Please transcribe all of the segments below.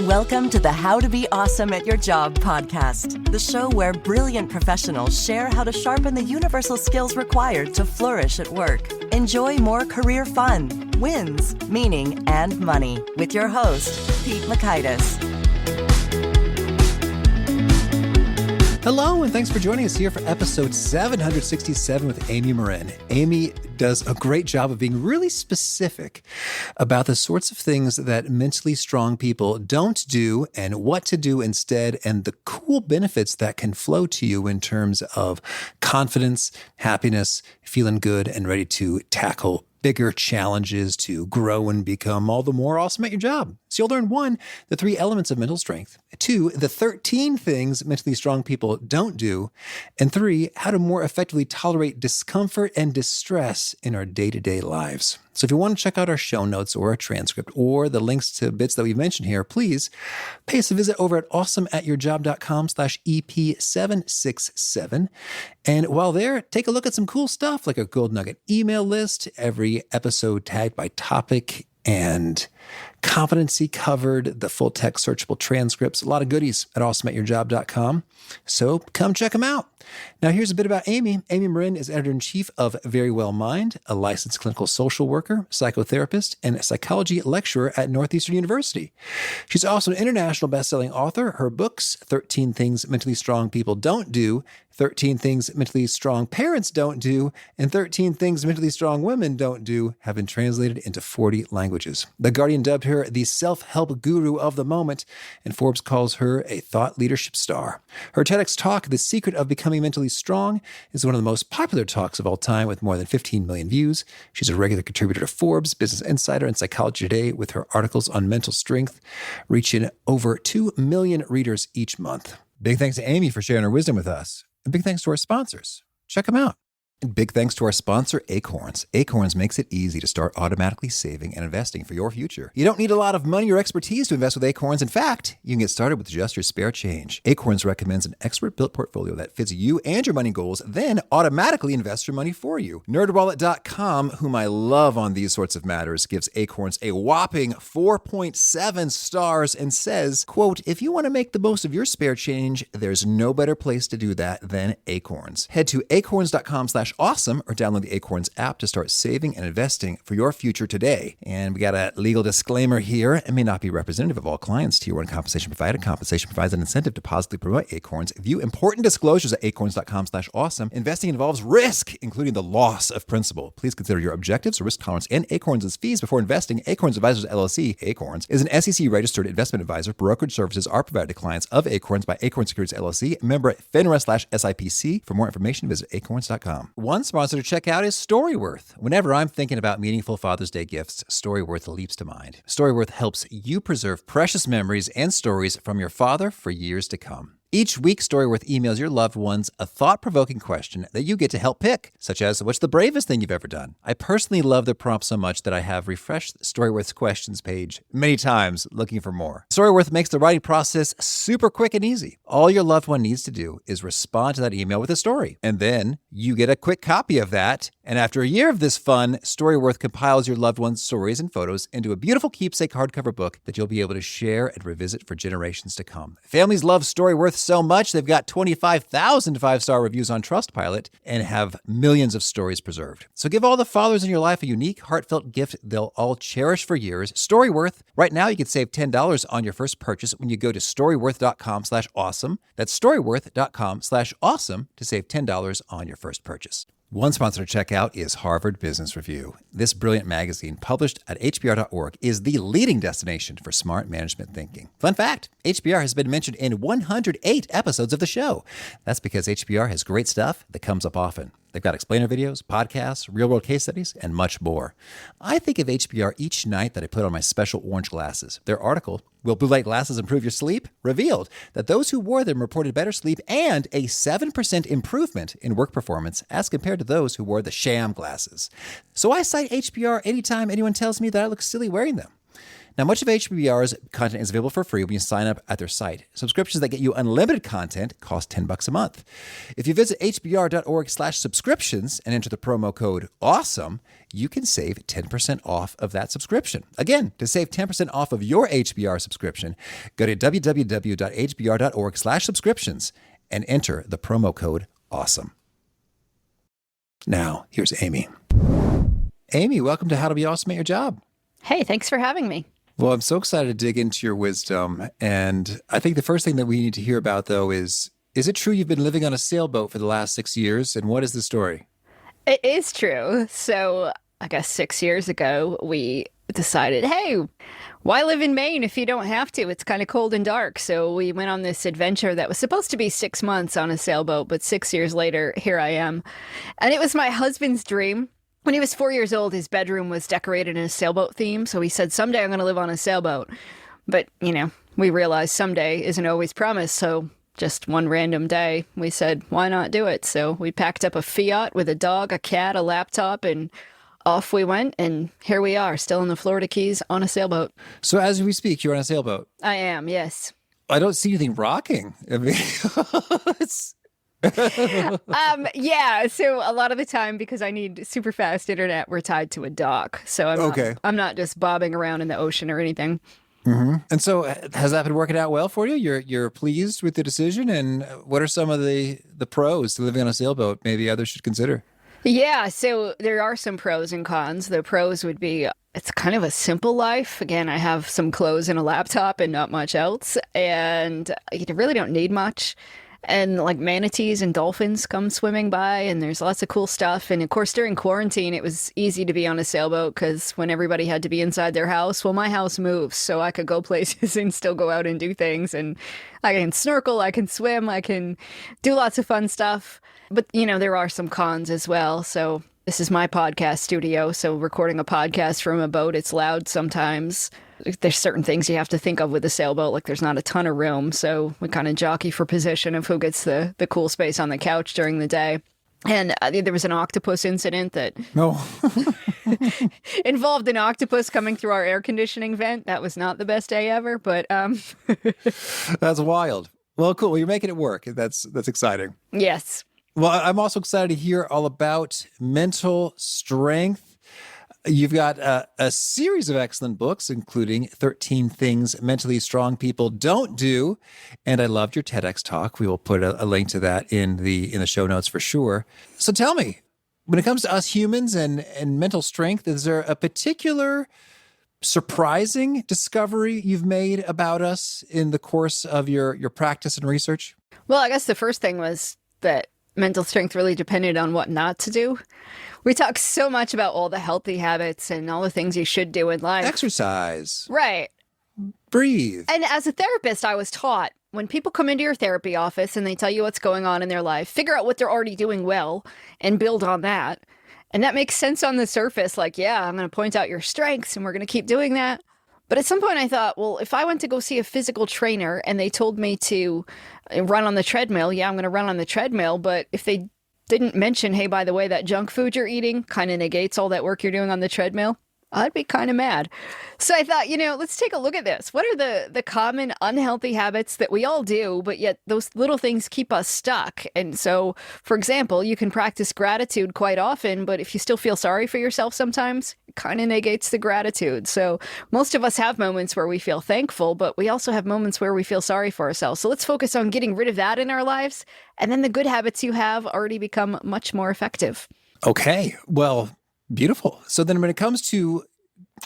Welcome to the How to Be Awesome at Your Job podcast, the show where brilliant professionals share how to sharpen the universal skills required to flourish at work. Enjoy more career fun, wins, meaning, and money with your host, Pete Makaitis. Hello, and thanks for joining us here for episode 767 with Amy Morin. Amy does a great job of being really specific about the sorts of things that mentally strong people don't do and what to do instead, and the cool benefits that can flow to you in terms of confidence, happiness, feeling good, and ready to tackle bigger challenges to grow and become all the more awesome at your job. So you'll learn 1, the 3 elements of mental strength, 2, the 13 things mentally strong people don't do, and 3, how to more effectively tolerate discomfort and distress in our day-to-day lives. So if you want to check out our show notes or a transcript or the links to bits that we've mentioned here, please pay us a visit over at awesomeatyourjob.com/EP767. And while there, take a look at some cool stuff like a Gold Nugget email list, every episode tagged by topic and competency covered, the full text searchable transcripts, a lot of goodies at awesomeatyourjob.com. So come check them out. Now here's a bit about Amy. Amy Morin is editor-in-chief of Very Well Mind, a licensed clinical social worker, psychotherapist, and a psychology lecturer at Northeastern University. She's also an international best-selling author. Her books, 13 Things Mentally Strong People Don't Do, 13 Things Mentally Strong Parents Don't Do, and 13 Things Mentally Strong Women Don't Do, have been translated into 40 languages. The Guardian dubbed her the self-help guru of the moment, and Forbes calls her a thought leadership star. Her TEDx talk, The Secret of Becoming Mentally Strong, is one of the most popular talks of all time with more than 15 million views. She's a regular contributor to Forbes, Business Insider, and Psychology Today, with her articles on mental strength reaching over 2 million readers each month. Big thanks to Amy for sharing her wisdom with us. And big thanks to our sponsors. Check them out. And big thanks to our sponsor, Acorns. Acorns makes it easy to start automatically saving and investing for your future. You don't need a lot of money or expertise to invest with Acorns. In fact, you can get started with just your spare change. Acorns recommends an expert-built portfolio that fits you and your money goals, then automatically invests your money for you. NerdWallet.com, whom I love on these sorts of matters, gives Acorns a whopping 4.7 stars and says, quote, if you want to make the most of your spare change, there's no better place to do that than Acorns. Head to acorns.com/awesome or download the Acorns app to start saving and investing for your future today. And we got a legal disclaimer here. It may not be representative of all clients. Tier 1 compensation provided. Compensation provides an incentive to positively promote Acorns. View important disclosures at acorns.com/awesome. Investing involves risk, including the loss of principal. Please consider your objectives, risk tolerance, and Acorns' fees before investing. Acorns Advisors LLC, Acorns, is an SEC-registered investment advisor. Brokerage services are provided to clients of Acorns by Acorns Securities LLC, member FINRA/SIPC. For more information, visit acorns.com. One sponsor to check out is Storyworth. Whenever I'm thinking about meaningful Father's Day gifts, Storyworth leaps to mind. Storyworth helps you preserve precious memories and stories from your father for years to come. Each week, Storyworth emails your loved ones a thought-provoking question that you get to help pick, such as, what's the bravest thing you've ever done? I personally love the prompt so much that I have refreshed Storyworth's questions page many times looking for more. Storyworth makes the writing process super quick and easy. All your loved one needs to do is respond to that email with a story, and then you get a quick copy of that. And after a year of this fun, Storyworth compiles your loved one's stories and photos into a beautiful keepsake hardcover book that you'll be able to share and revisit for generations to come. Families love Storyworth so much, they've got 25,000 5-star reviews on Trustpilot and have millions of stories preserved. So give all the fathers in your life a unique, heartfelt gift they'll all cherish for years. Storyworth. Right now, you can save $10 on your first purchase when you go to storyworth.com/awesome. That's storyworth.com/awesome to save $10 on your first purchase. One sponsor to check out is Harvard Business Review. This brilliant magazine, published at hbr.org, is the leading destination for smart management thinking. Fun fact, HBR has been mentioned in 108 episodes of the show. That's because HBR has great stuff that comes up often. They've got explainer videos, podcasts, real-world case studies, and much more. I think of HBR each night that I put on my special orange glasses. Their article, Will Blue Light Glasses Improve Your Sleep?, revealed that those who wore them reported better sleep and a 7% improvement in work performance as compared to those who wore the sham glasses. So I cite HBR anytime anyone tells me that I look silly wearing them. Now, much of HBR's content is available for free when you sign up at their site. Subscriptions that get you unlimited content cost $10 a month. If you visit hbr.org/subscriptions and enter the promo code AWESOME, you can save 10% off of that subscription. Again, to save 10% off of your HBR subscription, go to www.hbr.org/subscriptions and enter the promo code AWESOME. Now, here's Amy. Amy, welcome to How to Be Awesome at Your Job. Hey, thanks for having me. Well, I'm so excited to dig into your wisdom. And I think the first thing that we need to hear about, though, is it true you've been living on a sailboat for the last 6 years? And what is the story? It is true. So I guess 6 years ago, we decided, hey, why live in Maine if you don't have to? It's kind of cold and dark. So we went on this adventure that was supposed to be 6 months on a sailboat, but 6 years later, here I am. And it was my husband's dream. When he was 4 years old, his bedroom was decorated in a sailboat theme. So he said, someday I'm going to live on a sailboat. But, we realized someday isn't always promised. So just one random day, we said, why not do it? So we packed up a Fiat with a dog, a cat, a laptop, and off we went. And here we are, still in the Florida Keys on a sailboat. So as we speak, you're on a sailboat. I am, yes. I don't see anything rocking. I mean, it's... Yeah. So a lot of the time, because I need super fast internet, we're tied to a dock. So I'm not just bobbing around in the ocean or anything. Mm-hmm. And so has that been working out well for you? You're pleased with the decision? And what are some of the pros to living on a sailboat maybe others should consider? Yeah. So there are some pros and cons. The pros would be it's kind of a simple life. Again, I have some clothes and a laptop and not much else. And you really don't need much. And like manatees and dolphins come swimming by, and there's lots of cool stuff. And of course, during quarantine, it was easy to be on a sailboat because when everybody had to be inside their house, well, my house moves, so I could go places and still go out and do things. And I can snorkel, I can swim, I can do lots of fun stuff. But, there are some cons as well. So this is my podcast studio. So recording a podcast from a boat, it's loud sometimes. There's certain things you have to think of with a sailboat, like there's not a ton of room. So we kind of jockey for position of who gets the cool space on the couch during the day. And there was an octopus incident that involved an octopus coming through our air conditioning vent. That was not the best day ever, but... That's wild. Well, cool. Well, you're making it work. That's exciting. Yes. Well, I'm also excited to hear all about mental strength. You've got a series of excellent books, including 13 Things Mentally Strong People Don't Do. And I loved your TEDx talk. We will put a link to that in the show notes for sure. So tell me, when it comes to us humans and mental strength, is there a particular surprising discovery you've made about us in the course of your practice and research? Well, I guess the first thing was that mental strength really depended on what not to do. We talk so much about all the healthy habits and all the things you should do in life. Exercise. Right. Breathe. And as a therapist, I was taught when people come into your therapy office and they tell you what's going on in their life, figure out what they're already doing well and build on that. And that makes sense on the surface. Like, yeah, I'm going to point out your strengths and we're going to keep doing that. But at some point I thought, well, if I went to go see a physical trainer and they told me to run on the treadmill, yeah, I'm going to run on the treadmill. But if they didn't mention, hey, by the way, that junk food you're eating kind of negates all that work you're doing on the treadmill, I'd be kind of mad. So I thought, let's take a look at this. What are the common unhealthy habits that we all do, but yet those little things keep us stuck? And so, for example, you can practice gratitude quite often, but if you still feel sorry for yourself sometimes, it kind of negates the gratitude. So most of us have moments where we feel thankful, but we also have moments where we feel sorry for ourselves. So let's focus on getting rid of that in our lives. And then the good habits you have already become much more effective. Okay. Well, beautiful. So then when it comes to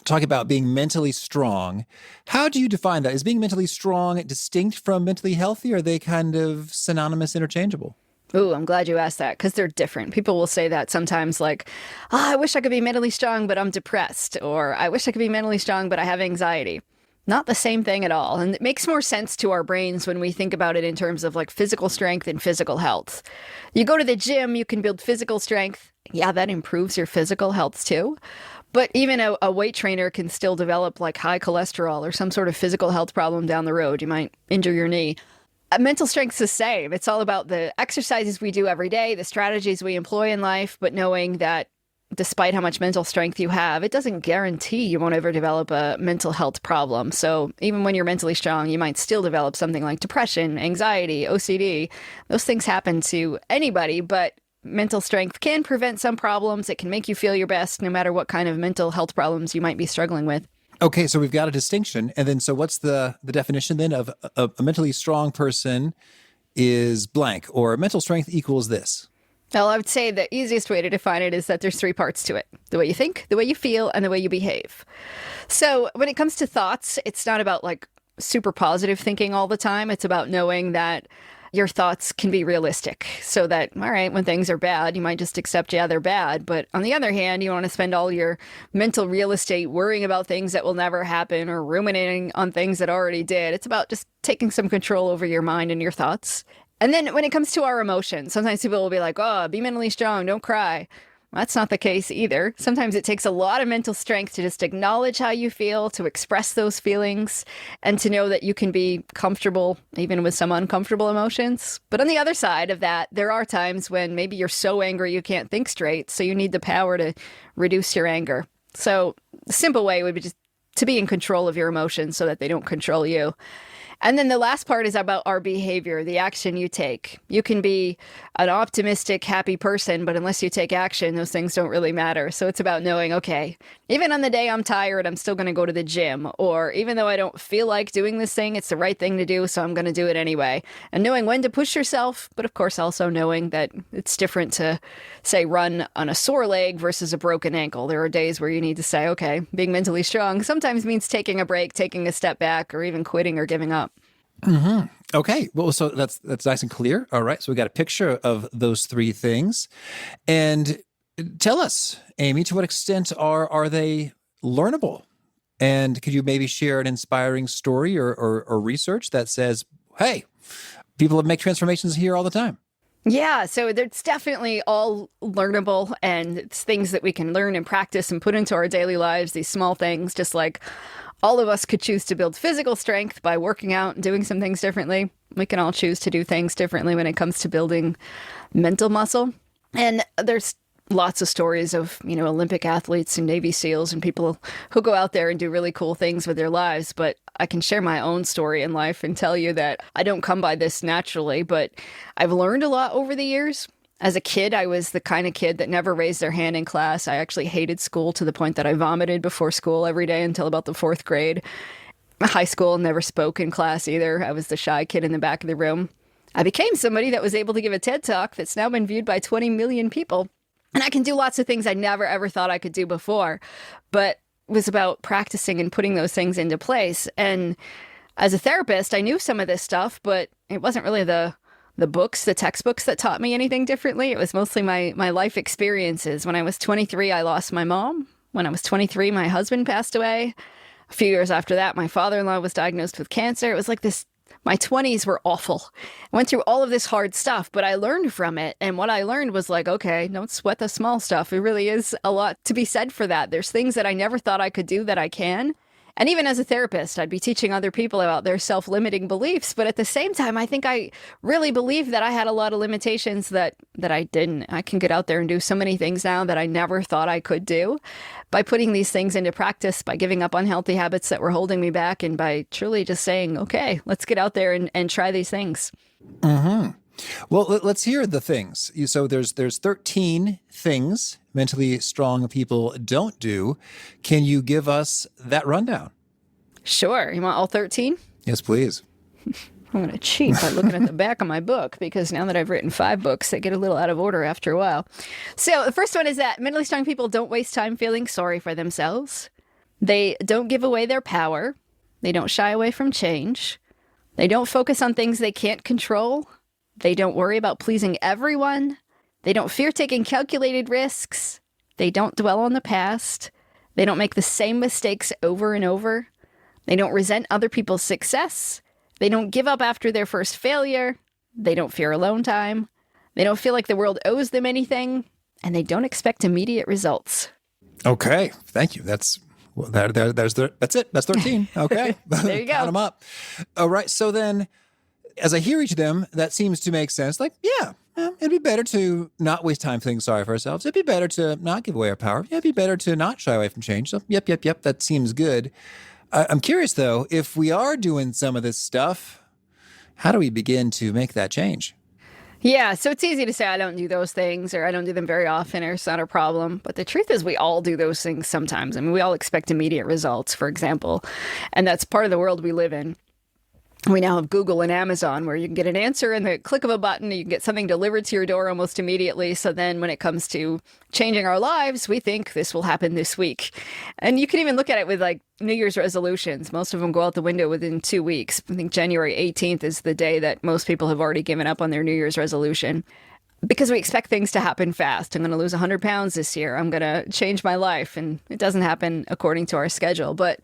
talking about being mentally strong, how do you define that? Is being mentally strong distinct from mentally healthy? Or are they kind of synonymous, interchangeable? Ooh, I'm glad you asked that because they're different. People will say that sometimes like, I wish I could be mentally strong, but I'm depressed. Or I wish I could be mentally strong, but I have anxiety. Not the same thing at all. And it makes more sense to our brains when we think about it in terms of like physical strength and physical health. You go to the gym, you can build physical strength. Yeah, that improves your physical health too. But even a weight trainer can still develop like high cholesterol or some sort of physical health problem down the road. You might injure your knee. Mental strength's the same. It's all about the exercises we do every day, the strategies we employ in life, but knowing that despite how much mental strength you have, it doesn't guarantee you won't ever develop a mental health problem. So even when you're mentally strong, you might still develop something like depression, anxiety, OCD. Those things happen to anybody, but mental strength can prevent some problems. It can make you feel your best no matter what kind of mental health problems you might be struggling with. Okay, so we've got a distinction. And then, so what's the definition then of a mentally strong person is blank, or mental strength equals this? Well, I would say the easiest way to define it is that there's three parts to it: the way you think, the way you feel, and the way you behave. So when it comes to thoughts, it's not about like super positive thinking all the time. It's about knowing that your thoughts can be realistic, so that, all right, when things are bad, you might just accept, yeah, they're bad. But on the other hand, you want to spend all your mental real estate worrying about things that will never happen or ruminating on things that already did. It's about just taking some control over your mind and your thoughts. And then when it comes to our emotions, sometimes people will be like, oh, be mentally strong, don't cry. That's not the case either. Sometimes it takes a lot of mental strength to just acknowledge how you feel, to express those feelings, and to know that you can be comfortable even with some uncomfortable emotions. But on the other side of that, there are times when maybe you're so angry you can't think straight, so you need the power to reduce your anger. So the simple way would be just to be in control of your emotions so that they don't control you. And then the last part is about our behavior, the action you take. You can be an optimistic, happy person, but unless you take action, those things don't really matter. So it's about knowing, okay, even on the day I'm tired, I'm still going to go to the gym. Or even though I don't feel like doing this thing, it's the right thing to do, so I'm going to do it anyway. And knowing when to push yourself, but of course also knowing that it's different to, say, run on a sore leg versus a broken ankle. There are days where you need to say, okay, being mentally strong sometimes means taking a break, taking a step back, or even quitting or giving up. Mm-hmm. Okay. Well, so that's nice and clear. All right. So we got a picture of those three things. And tell us, Amy, to what extent are they learnable? And could you maybe share an inspiring story or research that says, hey, people make transformations here all the time? Yeah, so it's definitely all learnable, and it's things that we can learn and practice and put into our daily lives, these small things, just like all of us could choose to build physical strength by working out and doing some things differently. We can all choose to do things differently when it comes to building mental muscle. And there's lots of stories of, Olympic athletes and Navy SEALs and people who go out there and do really cool things with their lives. But I can share my own story in life and tell you that I don't come by this naturally, but I've learned a lot over the years. As a kid, I was the kind of kid that never raised their hand in class. I actually hated school to the point that I vomited before school every day until about the 4th grade. High school, never spoke in class either. I was the shy kid in the back of the room. I became somebody that was able to give a TED Talk that's now been viewed by 20 million people. And I can do lots of things I never, ever thought I could do before. But it was about practicing and putting those things into place. And as a therapist, I knew some of this stuff, but it wasn't really the books, the textbooks that taught me anything differently. It was mostly my life experiences. When I was 23, I lost my mom. When I was 23, my husband passed away. A few years after that, my father-in-law was diagnosed with cancer. It was like this, my 20s were awful. I went through all of this hard stuff, but I learned from it. And what I learned was like, okay, don't sweat the small stuff. It really is a lot to be said for that. There's things that I never thought I could do that I can. And even as a therapist, I'd be teaching other people about their self-limiting beliefs. But at the same time, I think I really believed that I had a lot of limitations that I didn't. I can get out there and do so many things now that I never thought I could do by putting these things into practice, by giving up unhealthy habits that were holding me back, and by truly just saying, okay, let's get out there and try these things. Mm-hmm. Well, let's hear the things. So there's 13 things mentally strong people don't do. Can you give us that rundown? Sure. You want all 13? Yes, please. I'm going to cheat by looking at the back of my book, because now that I've written 5 books, they get a little out of order after a while. So the first one is that mentally strong people don't waste time feeling sorry for themselves. They don't give away their power. They don't shy away from change. They don't focus on things they can't control. They don't worry about pleasing everyone. They don't fear taking calculated risks. They don't dwell on the past. They don't make the same mistakes over and over. They don't resent other people's success. They don't give up after their first failure. They don't fear alone time. They don't feel like the world owes them anything. And they don't expect immediate results. Okay. Thank you. That's it. That's 13. Okay. There you go. Count them up. All right. So then, as I hear each of them, that seems to make sense. Like, yeah, It'd be better to not waste time feeling sorry for ourselves. It'd be better to not give away our power. Yeah, it'd be better to not shy away from change. So, yep, that seems good. I'm curious, though, if we are doing some of this stuff, how do we begin to make that change? Yeah, so it's easy to say I don't do those things or I don't do them very often or it's not a problem. But the truth is we all do those things sometimes. I mean, we all expect immediate results, for example. And that's part of the world we live in. We now have Google and Amazon where you can get an answer in the click of a button. You can get something delivered to your door almost immediately. So then when it comes to changing our lives, we think this will happen this week. And you can even look at it with like New Year's resolutions. Most of them go out the window within 2 weeks. I think January 18th is the day that most people have already given up on their New Year's resolution. Because we expect things to happen fast. I'm going to lose 100 pounds this year. I'm going to change my life. And it doesn't happen according to our schedule. But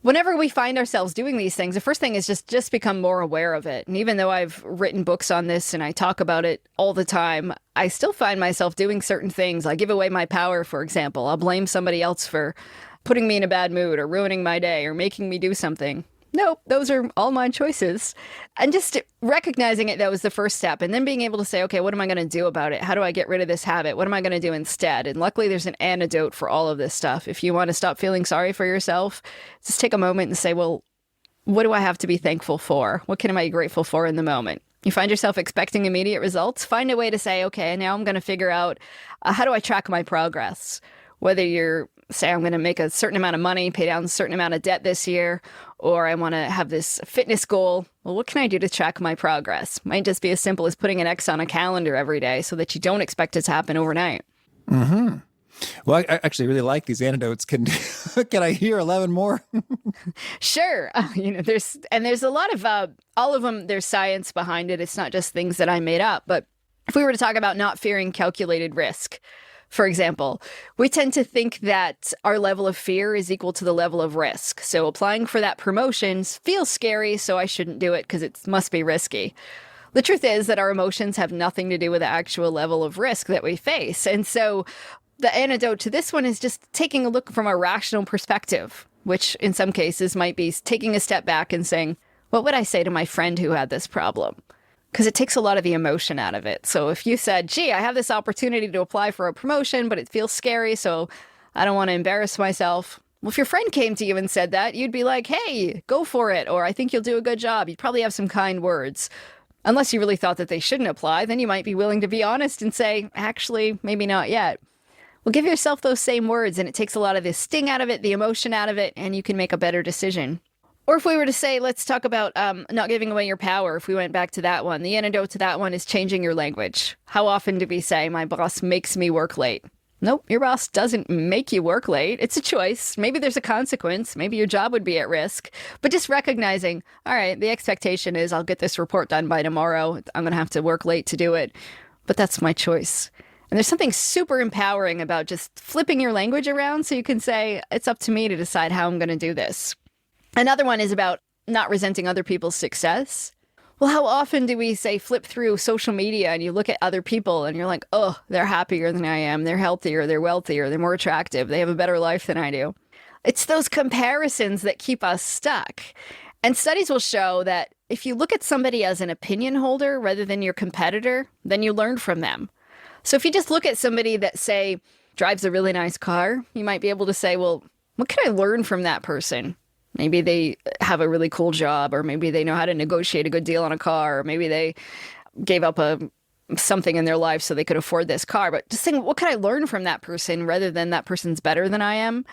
whenever we find ourselves doing these things, the first thing is just become more aware of it. And even though I've written books on this and I talk about it all the time, I still find myself doing certain things. I give away my power, for example. I'll blame somebody else for putting me in a bad mood or ruining my day or making me do something. Nope, those are all my choices. And just recognizing it, that was the first step. And then being able to say, okay, what am I going to do about it? How do I get rid of this habit? What am I going to do instead? And luckily, there's an antidote for all of this stuff. If you want to stop feeling sorry for yourself, just take a moment and say, well, what do I have to be thankful for? What can I be grateful for in the moment? You find yourself expecting immediate results, find a way to say, okay, now I'm going to figure out how do I track my progress? Whether you're say I'm going to make a certain amount of money, pay down a certain amount of debt this year, or I want to have this fitness goal. Well, what can I do to track my progress? Might just be as simple as putting an X on a calendar every day so that you don't expect it to happen overnight. Mm-hmm. Well, I actually really like these antidotes. Can I hear 11 more? Sure. There's a lot of, all of them, there's science behind it. It's not just things that I made up. But if we were to talk about not fearing calculated risk, for example, we tend to think that our level of fear is equal to the level of risk. So applying for that promotion feels scary, so I shouldn't do it because it must be risky. The truth is that our emotions have nothing to do with the actual level of risk that we face. And so the antidote to this one is just taking a look from a rational perspective, which in some cases might be taking a step back and saying, what would I say to my friend who had this problem? Because it takes a lot of the emotion out of it. So if you said, gee, I have this opportunity to apply for a promotion, but it feels scary, so I don't want to embarrass myself. Well, if your friend came to you and said that, you'd be like, hey, go for it, or I think you'll do a good job. You'd probably have some kind words. Unless you really thought that they shouldn't apply, then you might be willing to be honest and say, actually, maybe not yet. Well, give yourself those same words, and it takes a lot of the sting out of it, the emotion out of it, and you can make a better decision. Or if we were to say, let's talk about not giving away your power, if we went back to that one, the antidote to that one is changing your language. How often do we say, my boss makes me work late? Nope, your boss doesn't make you work late. It's a choice. Maybe there's a consequence. Maybe your job would be at risk. But just recognizing, all right, the expectation is I'll get this report done by tomorrow. I'm going to have to work late to do it. But that's my choice. And there's something super empowering about just flipping your language around so you can say, it's up to me to decide how I'm going to do this. Another one is about not resenting other people's success. Well, how often do we say flip through social media and you look at other people and you're like, oh, they're happier than I am. They're healthier. They're wealthier. They're more attractive. They have a better life than I do. It's those comparisons that keep us stuck. And studies will show that if you look at somebody as an opinion holder rather than your competitor, then you learn from them. So if you just look at somebody that, say, drives a really nice car, you might be able to say, well, what can I learn from that person? Maybe they have a really cool job, or maybe they know how to negotiate a good deal on a car, or maybe they gave up something in their life so they could afford this car. But just saying, what can I learn from that person rather than that person's better than I am?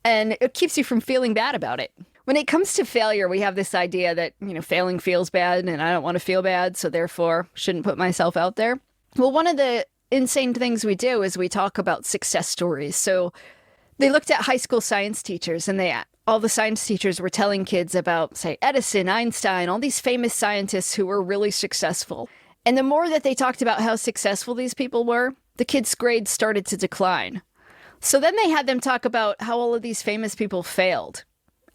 And it keeps you from feeling bad about it. When it comes to failure, we have this idea that, failing feels bad and I don't want to feel bad, so therefore shouldn't put myself out there. Well, one of the insane things we do is we talk about success stories. So they looked at high school science teachers and all the science teachers were telling kids about, say, Edison, Einstein, all these famous scientists who were really successful. And the more that they talked about how successful these people were, the kids' grades started to decline. So then they had them talk about how all of these famous people failed.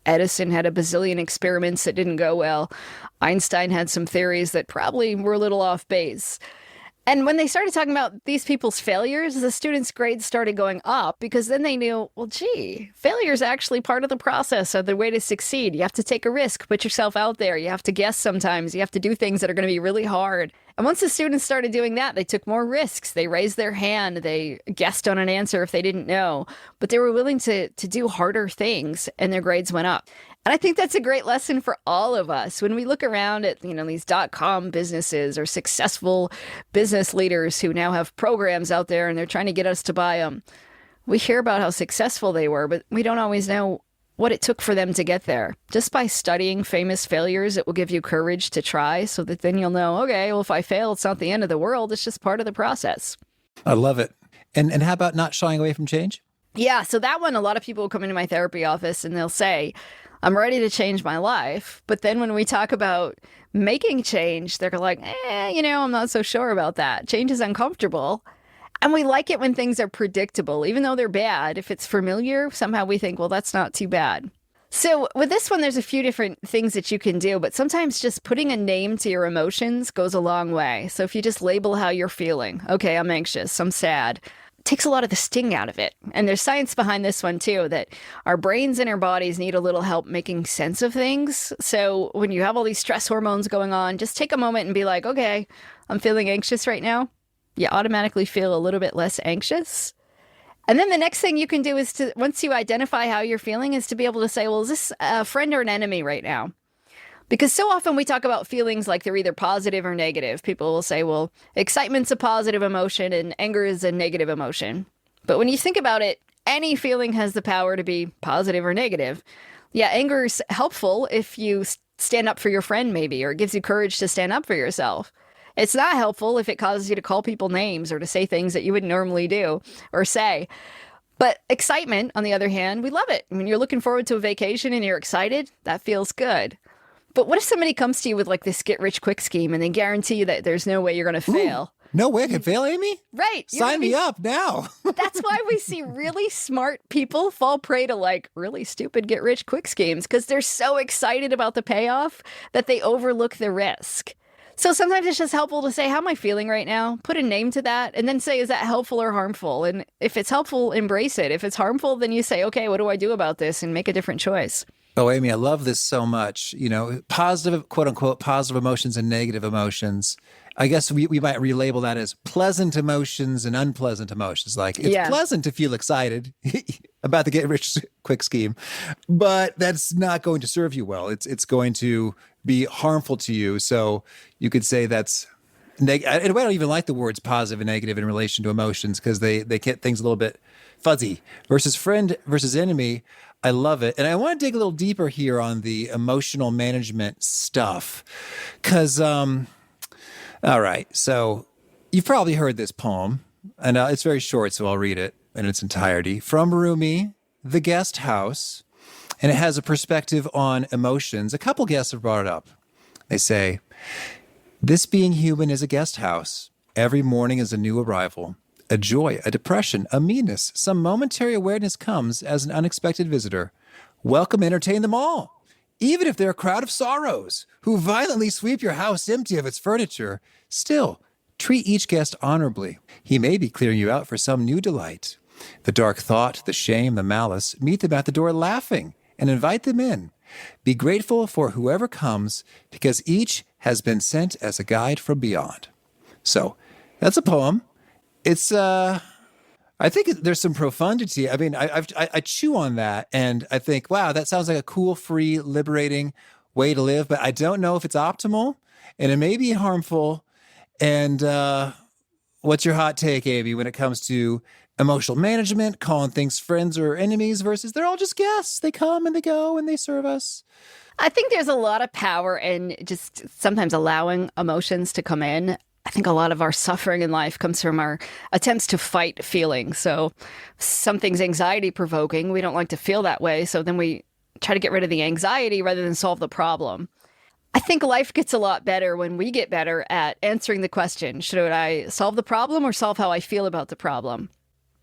Edison had a bazillion experiments that didn't go well. Einstein had some theories that probably were a little off base. And when they started talking about these people's failures, the students' grades started going up because then they knew, well, gee, failure is actually part of the process of the way to succeed. You have to take a risk, put yourself out there. You have to guess sometimes. You have to do things that are going to be really hard. And once the students started doing that, they took more risks. They raised their hand. They guessed on an answer if they didn't know. But they were willing to do harder things, and their grades went up. And I think that's a great lesson for all of us. When we look around at, these .com businesses or successful business leaders who now have programs out there and they're trying to get us to buy them, we hear about how successful they were, but we don't always know what it took for them to get there. Just by studying famous failures, it will give you courage to try so that then you'll know, okay, well, if I fail, it's not the end of the world. It's just part of the process. I love it. And how about not shying away from change? Yeah, so that one, a lot of people will come into my therapy office and they'll say, I'm ready to change my life. But then when we talk about making change, they're like, I'm not so sure about that. Change is uncomfortable. And we like it when things are predictable, even though they're bad. If it's familiar, somehow we think, well, that's not too bad. So with this one, there's a few different things that you can do, but sometimes just putting a name to your emotions goes a long way. So if you just label how you're feeling, okay, I'm anxious, I'm sad, takes a lot of the sting out of it. And there's science behind this one too, that our brains and our bodies need a little help making sense of things. So when you have all these stress hormones going on, just take a moment and be like, okay, I'm feeling anxious right now. You automatically feel a little bit less anxious. And then the next thing you can do is to, once you identify how you're feeling, is to be able to say, well, is this a friend or an enemy right now? Because so often we talk about feelings like they're either positive or negative. People will say, well, excitement's a positive emotion and anger is a negative emotion. But when you think about it, any feeling has the power to be positive or negative. Yeah, anger is helpful if you stand up for your friend maybe, or it gives you courage to stand up for yourself. It's not helpful if it causes you to call people names or to say things that you wouldn't normally do or say. But excitement, on the other hand, we love it. When you're looking forward to a vacation and you're excited, that feels good. But what if somebody comes to you with like this get-rich-quick scheme and they guarantee you that there's no way you're going to fail? No way I can fail, Amy? Right. Sign me up now. That's why we see really smart people fall prey to like really stupid get-rich-quick schemes, because they're so excited about the payoff that they overlook the risk. So sometimes it's just helpful to say, how am I feeling right now? Put a name to that and then say, is that helpful or harmful? And if it's helpful, embrace it. If it's harmful, then you say, okay, what do I do about this? And make a different choice. Oh, Amy, I love this so much. Positive, quote unquote, positive emotions and negative emotions. I guess we might relabel that as pleasant emotions and unpleasant emotions. Like it's pleasant to feel excited about the get rich quick scheme, but that's not going to serve you well. It's going to be harmful to you. So you could say that's negative. And I don't even like the words positive and negative in relation to emotions, because they get things a little bit fuzzy. Versus friend versus enemy. I love it. And I want to dig a little deeper here on the emotional management stuff. Because, all right, so you've probably heard this poem, and it's very short, so I'll read it in its entirety. From Rumi, The Guest House, and it has a perspective on emotions. A couple guests have brought it up. They say, this being human is a guest house. Every morning is a new arrival. A joy, a depression, a meanness, some momentary awareness comes as an unexpected visitor. Welcome, entertain them all. Even if they're a crowd of sorrows who violently sweep your house empty of its furniture, still, treat each guest honorably. He may be clearing you out for some new delight. The dark thought, the shame, the malice, meet them at the door laughing and invite them in. Be grateful for whoever comes, because each has been sent as a guide from beyond. So, that's a poem. It's, I think there's some profundity. I mean, I chew on that and I think, wow, that sounds like a cool, free, liberating way to live, but I don't know if it's optimal and it may be harmful. And what's your hot take, Amy, when it comes to emotional management, calling things friends or enemies versus they're all just guests. They come and they go and they serve us? I think there's a lot of power in just sometimes allowing emotions to come in. I think a lot of our suffering in life comes from our attempts to fight feelings. So something's anxiety provoking. We don't like to feel that way. So then we try to get rid of the anxiety rather than solve the problem. I think life gets a lot better when we get better at answering the question, should I solve the problem or solve how I feel about the problem?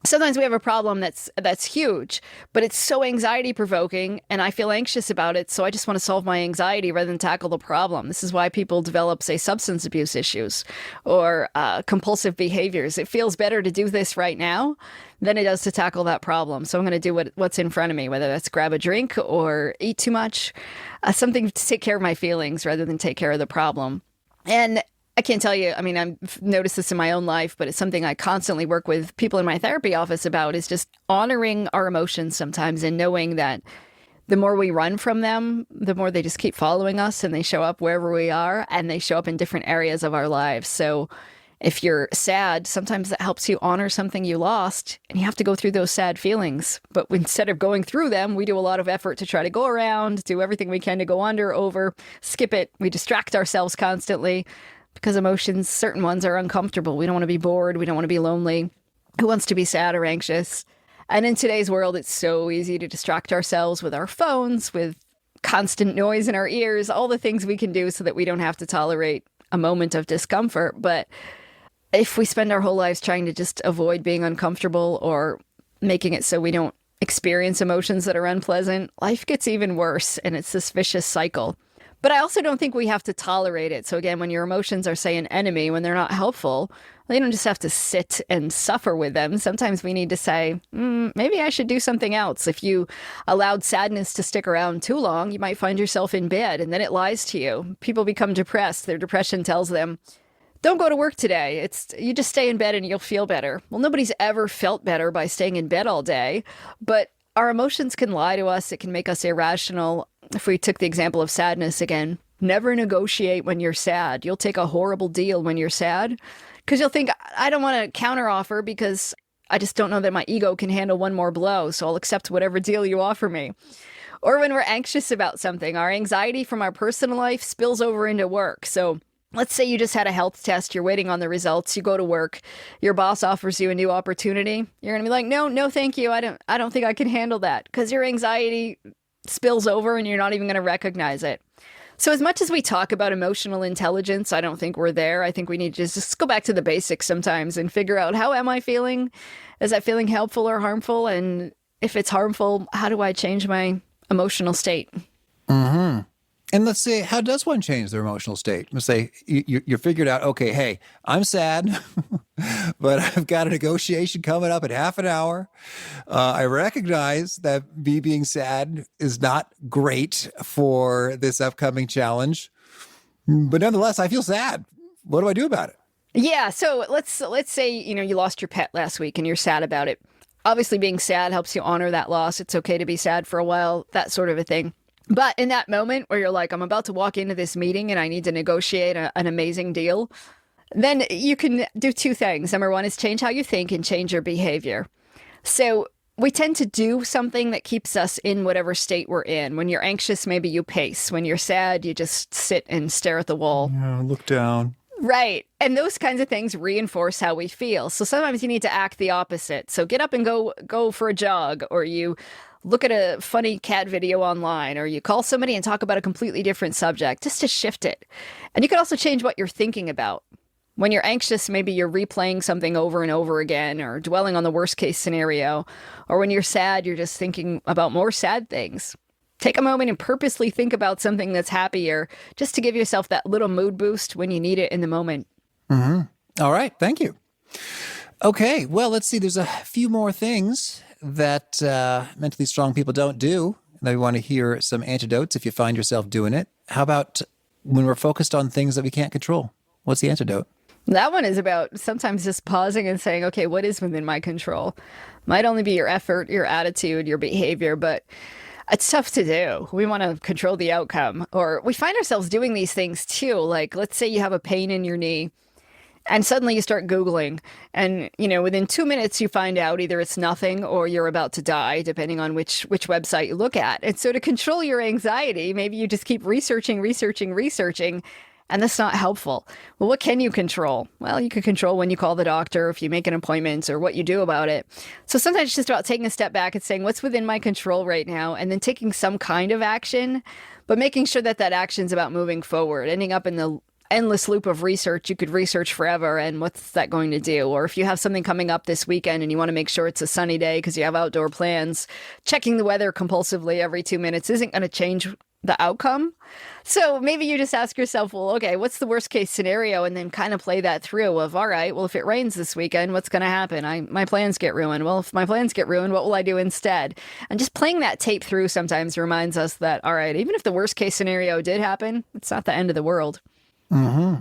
Sometimes we have a problem that's huge, but it's so anxiety provoking and I feel anxious about it. So I just want to solve my anxiety rather than tackle the problem. This is why people develop, say, substance abuse issues or compulsive behaviors. It feels better to do this right now than it does to tackle that problem. So I'm going to do what's in front of me, whether that's grab a drink or eat too much, something to take care of my feelings rather than take care of the problem. And I can't tell you. I mean, I've noticed this in my own life, but it's something I constantly work with people in my therapy office about, is just honoring our emotions sometimes and knowing that the more we run from them, the more they just keep following us and they show up wherever we are, and they show up in different areas of our lives. So if you're sad, sometimes that helps you honor something you lost, and you have to go through those sad feelings. But instead of going through them, we do a lot of effort to try to go around, do everything we can to go under, over, skip it. We distract ourselves constantly because emotions, certain ones, are uncomfortable. We don't want to be bored. We don't want to be lonely. Who wants to be sad or anxious? And in today's world, it's so easy to distract ourselves with our phones, with constant noise in our ears, all the things we can do so that we don't have to tolerate a moment of discomfort. But if we spend our whole lives trying to just avoid being uncomfortable or making it so we don't experience emotions that are unpleasant, life gets even worse, and it's this vicious cycle. But I also don't think we have to tolerate it. So again, when your emotions are, say, an enemy, when they're not helpful, you don't just have to sit and suffer with them. Sometimes we need to say, maybe I should do something else. If you allowed sadness to stick around too long, you might find yourself in bed, and then it lies to you. People become depressed. Their depression tells them, don't go to work today. You just stay in bed and you'll feel better. Well, nobody's ever felt better by staying in bed all day, but our emotions can lie to us. It can make us irrational. If we took the example of sadness again, never negotiate when you're sad. You'll take a horrible deal when you're sad because you'll think, I don't want to counteroffer because I just don't know that my ego can handle one more blow, so I'll accept whatever deal you offer me. Or when we're anxious about something, our anxiety from our personal life spills over into work. So let's say you just had a health test, you're waiting on the results, you go to work, your boss offers you a new opportunity. You're going to be like, no, thank you. I don't think I can handle that, because your anxiety spills over and you're not even going to recognize it. So as much as we talk about emotional intelligence, I don't think we're there. I think we need to just go back to the basics sometimes and figure out, how am I feeling? Is that feeling helpful or harmful? And if it's harmful, how do I change my emotional state? Mm-hmm. And let's say, how does one change their emotional state? Let's say you're figured out, okay, hey, I'm sad, but I've got a negotiation coming up in half an hour. I recognize that me being sad is not great for this upcoming challenge, but nonetheless, I feel sad. What do I do about it? Yeah, so let's say, you lost your pet last week and you're sad about it. Obviously, being sad helps you honor that loss. It's okay to be sad for a while, that sort of a thing. But in that moment where you're like, I'm about to walk into this meeting and I need to negotiate an amazing deal, then you can do two things. Number one is change how you think and change your behavior. So we tend to do something that keeps us in whatever state we're in. When you're anxious, maybe you pace. When you're sad, you just sit and stare at the wall. Yeah, look down. Right. And those kinds of things reinforce how we feel. So sometimes you need to act the opposite. So get up and go for a jog, or you look at a funny cat video online, or you call somebody and talk about a completely different subject, just to shift it. And you can also change what you're thinking about. When you're anxious, maybe you're replaying something over and over again, or dwelling on the worst case scenario. Or when you're sad, you're just thinking about more sad things. Take a moment and purposely think about something that's happier, just to give yourself that little mood boost when you need it in the moment. Mm-hmm. All right. Thank you. Okay. Well, let's see. There's a few more things that mentally strong people don't do. And I want to hear some antidotes if you find yourself doing it. How about when we're focused on things that we can't control? What's the antidote? That one is about sometimes just pausing and saying, okay, what is within my control? Might only be your effort, your attitude, your behavior, but it's tough to do. We want to control the outcome. Or we find ourselves doing these things too. Like, let's say you have a pain in your knee, and suddenly you start Googling, and, within 2 minutes you find out either it's nothing or you're about to die, depending on which website you look at. And so to control your anxiety, maybe you just keep researching, and that's not helpful. Well, what can you control? Well, you can control when you call the doctor, if you make an appointment, or what you do about it. So sometimes it's just about taking a step back and saying, what's within my control right now? And then taking some kind of action, but making sure that action's about moving forward, ending up in the endless loop of research. You could research forever, and what's that going to do? Or if you have something coming up this weekend and you want to make sure it's a sunny day because you have outdoor plans, checking the weather compulsively every 2 minutes isn't going to change the outcome. So maybe you just ask yourself, well, okay, what's the worst case scenario? And then kind of play that through of, all right, well, if it rains this weekend, what's going to happen? My plans get ruined. Well, if my plans get ruined, what will I do instead? And just playing that tape through sometimes reminds us that, all right, even if the worst case scenario did happen, it's not the end of the world. Mm-hmm.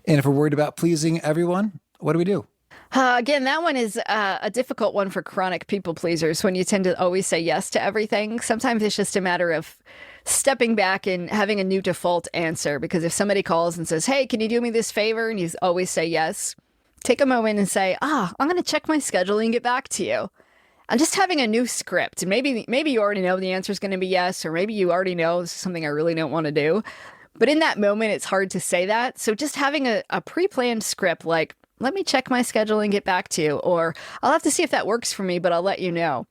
And if we're worried about pleasing everyone, what do we do? Again, that one is a difficult one for chronic people pleasers when you tend to always say yes to everything. Sometimes it's just a matter of stepping back and having a new default answer, because if somebody calls and says, hey, can you do me this favor? And you always say yes, take a moment and say, I'm going to check my schedule and get back to you. I'm just having a new script. And maybe you already know the answer is going to be yes, or maybe you already know this is something I really don't want to do. But in that moment, it's hard to say that. So just having a pre-planned script like, let me check my schedule and get back to you, or I'll have to see if that works for me, but I'll let you know.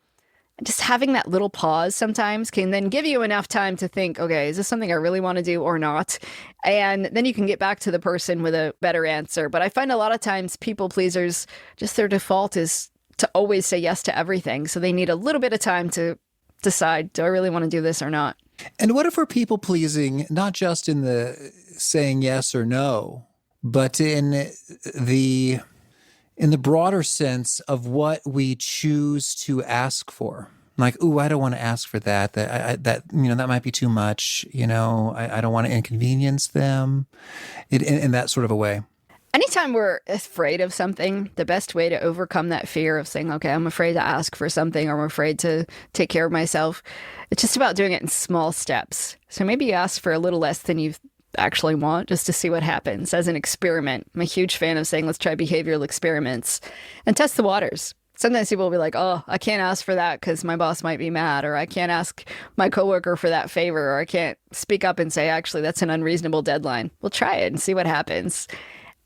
Just having that little pause sometimes can then give you enough time to think, okay, is this something I really want to do or not? And then you can get back to the person with a better answer. But I find a lot of times people pleasers, just their default is to always say yes to everything. So they need a little bit of time to decide, do I really want to do this or not? And what if we're people pleasing, not just in the saying yes or no, but in the broader sense of what we choose to ask for? Like, ooh, I don't want to ask for that. That might be too much. I don't want to inconvenience them in that sort of a way. Anytime we're afraid of something, the best way to overcome that fear of saying, okay, I'm afraid to ask for something, or I'm afraid to take care of myself, it's just about doing it in small steps. So maybe you ask for a little less than you actually want, just to see what happens as an experiment. I'm a huge fan of saying, let's try behavioral experiments and test the waters. Sometimes people will be like, oh, I can't ask for that because my boss might be mad, or I can't ask my coworker for that favor, or I can't speak up and say, actually, that's an unreasonable deadline. We'll try it and see what happens.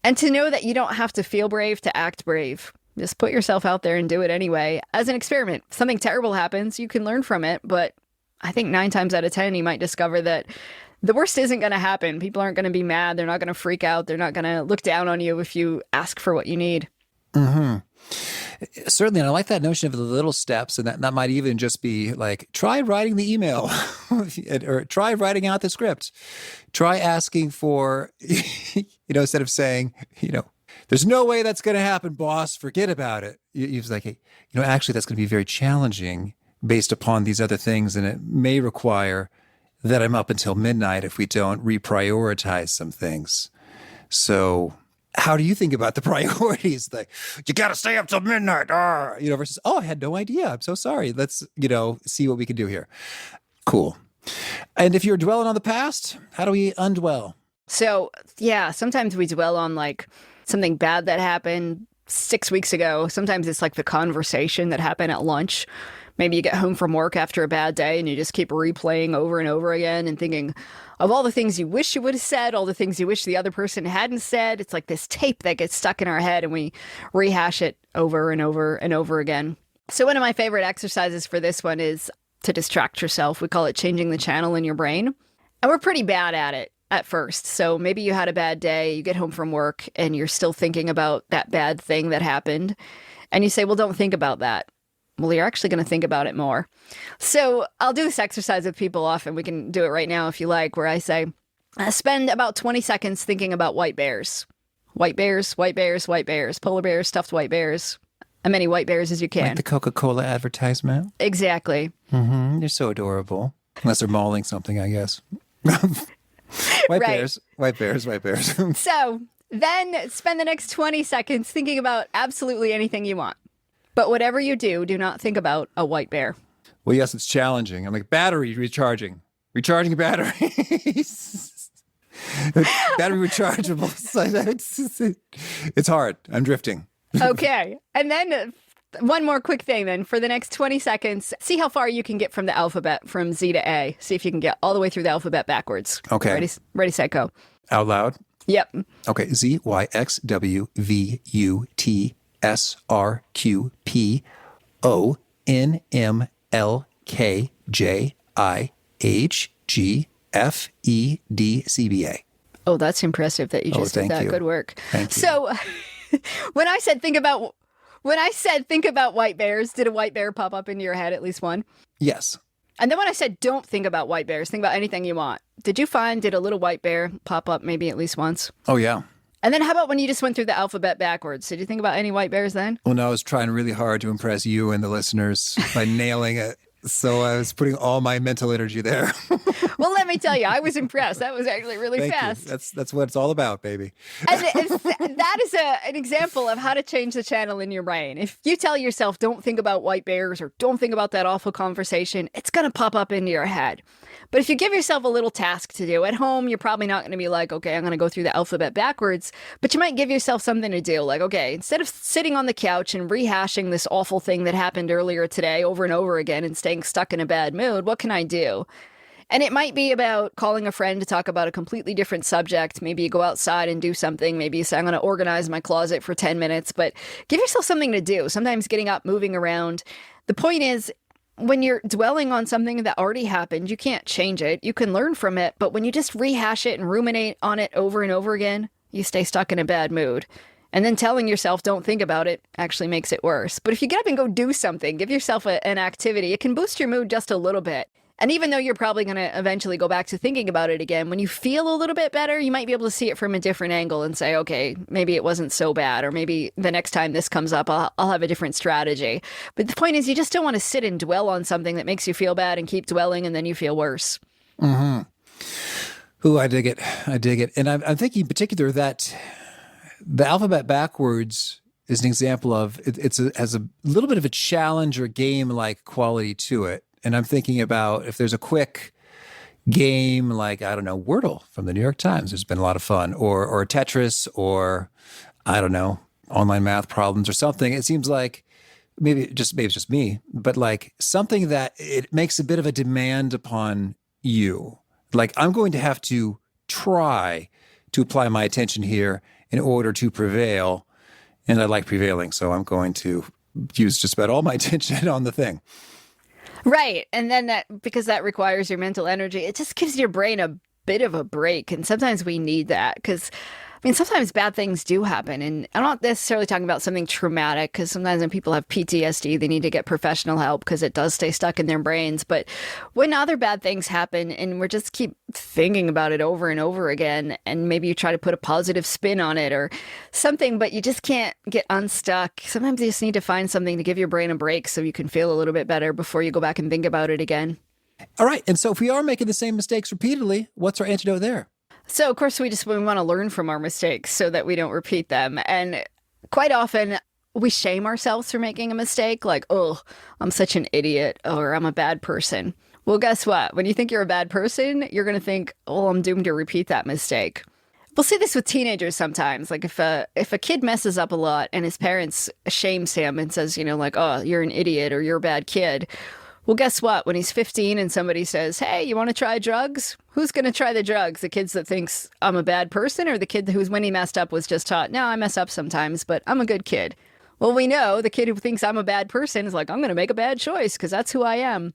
And to know that you don't have to feel brave to act brave. Just put yourself out there and do it anyway as an experiment. If something terrible happens, you can learn from it. But I think 9 times out of 10, you might discover that the worst isn't going to happen. People aren't going to be mad. They're not going to freak out. They're not going to look down on you if you ask for what you need. Mm-hmm. Certainly. And I like that notion of the little steps. And that might even just be like, try writing the email or try writing out the script. Try asking for, instead of saying, there's no way that's going to happen, boss. Forget about it. You're like, hey, actually, that's going to be very challenging based upon these other things. And it may require that I'm up until midnight if we don't reprioritize some things. So how do you think about the priorities? Like, you got to stay up till midnight, versus, I had no idea. I'm so sorry. Let's, see what we can do here. Cool. And if you're dwelling on the past, how do we undwell? So, yeah, sometimes we dwell on like something bad that happened 6 weeks ago. Sometimes it's like the conversation that happened at lunch. Maybe you get home from work after a bad day and you just keep replaying over and over again and thinking of all the things you wish you would have said, all the things you wish the other person hadn't said. It's like this tape that gets stuck in our head and we rehash it over and over and over again. So one of my favorite exercises for this one is to distract yourself. We call it changing the channel in your brain. And we're pretty bad at it at first. So maybe you had a bad day, you get home from work and you're still thinking about that bad thing that happened. And you say, well, don't think about that. Well, you're actually going to think about it more. So I'll do this exercise with people often. We can do it right now if you like, where I say, spend about 20 seconds thinking about white bears. White bears, white bears, white bears, polar bears, stuffed white bears, as many white bears as you can. Like the Coca-Cola advertisement? Exactly. Mm-hmm. They're so adorable. Unless they're mauling something, I guess. White bears, white bears, white bears. So then spend the next 20 seconds thinking about absolutely anything you want. But whatever you do, do not think about a white bear. Well, yes, it's challenging. I'm like, battery recharging batteries. Battery rechargeable. It's hard. I'm drifting. Okay. And then one more quick thing then. For the next 20 seconds, see how far you can get from the alphabet from Z to A. See if you can get all the way through the alphabet backwards. Okay. Ready, set, go. Out loud? Yep. Okay. Z, Y, X, W, V, U, T, S, R, Q, P, O, N, M, L, K, J, I, H, G, F, E, D, C, B, A. Oh, that's impressive that you just did that. You. Good work. Thank you. So when I said think about white bears, did a white bear pop up into your head, at least one? Yes. And then when I said don't think about white bears, think about anything you want. Did a little white bear pop up maybe at least once? Oh, yeah. And then how about when you just went through the alphabet backwards? Did you think about any white bears then? Well, no, I was trying really hard to impress you and the listeners by nailing So I was putting all my mental energy there. Well, let me tell you, I was impressed. That was actually really Thank fast. you. That's what it's all about, baby. And that is an example of how to change the channel in your brain. If you tell yourself, don't think about white bears or don't think about that awful conversation, it's going to pop up into your head. But if you give yourself a little task to do at home, you're probably not going to be like, okay, I'm going to go through the alphabet backwards. But you might give yourself something to do. Like, okay, instead of sitting on the couch and rehashing this awful thing that happened earlier today over and over again and staying stuck in a bad mood, what can I do? And it might be about calling a friend to talk about a completely different subject. Maybe you go outside and do something. Maybe you say, I'm going to organize my closet for 10 minutes. But give yourself something to do. Sometimes getting up, moving around. The point is, when you're dwelling on something that already happened, you can't change it. You can learn from it. But when you just rehash it and ruminate on it over and over again, you stay stuck in a bad mood. And then telling yourself, don't think about it, actually makes it worse. But if you get up and go do something, give yourself an activity, it can boost your mood just a little bit. And even though you're probably going to eventually go back to thinking about it again, when you feel a little bit better, you might be able to see it from a different angle and say, okay, maybe it wasn't so bad, or maybe the next time this comes up, I'll have a different strategy. But the point is, you just don't want to sit and dwell on something that makes you feel bad and keep dwelling, and then you feel worse. Mm-hmm. Ooh, I dig it. I dig it. And I'm thinking in particular that the alphabet backwards is an example of, has a little bit of a challenge or game-like quality to it. And I'm thinking about if there's a quick game like, I don't know, Wordle from the New York Times. There's been a lot of fun. Or Tetris, or, I don't know, online math problems or something. It seems like maybe it's just me, but like something that it makes a bit of a demand upon you. Like, I'm going to have to try to apply my attention here in order to prevail. And I like prevailing, so I'm going to use just about all my attention on the thing. Right. And then because that requires your mental energy, it just gives your brain a bit of a break. And sometimes we need that because, I mean, sometimes bad things do happen. And I'm not necessarily talking about something traumatic, because sometimes when people have PTSD, they need to get professional help because it does stay stuck in their brains. But when other bad things happen and we just keep thinking about it over and over again, and maybe you try to put a positive spin on it or something, but you just can't get unstuck. Sometimes you just need to find something to give your brain a break so you can feel a little bit better before you go back and think about it again. All right. And so if we are making the same mistakes repeatedly, what's our antidote there? So, of course, we want to learn from our mistakes so that we don't repeat them. And quite often we shame ourselves for making a mistake, like, oh, I'm such an idiot, or I'm a bad person. Well, guess what? When you think you're a bad person, you're going to think, oh, I'm doomed to repeat that mistake. We'll see this with teenagers sometimes. Like if a kid messes up a lot and his parents shames him and says, like, oh, you're an idiot or you're a bad kid. Well, guess what? When he's 15 and somebody says, hey, you want to try drugs? Who's going to try the drugs? The kids that thinks I'm a bad person, or the kid who's, when he messed up, was just taught, no, I mess up sometimes, but I'm a good kid. Well, we know the kid who thinks I'm a bad person is like, I'm going to make a bad choice because that's who I am.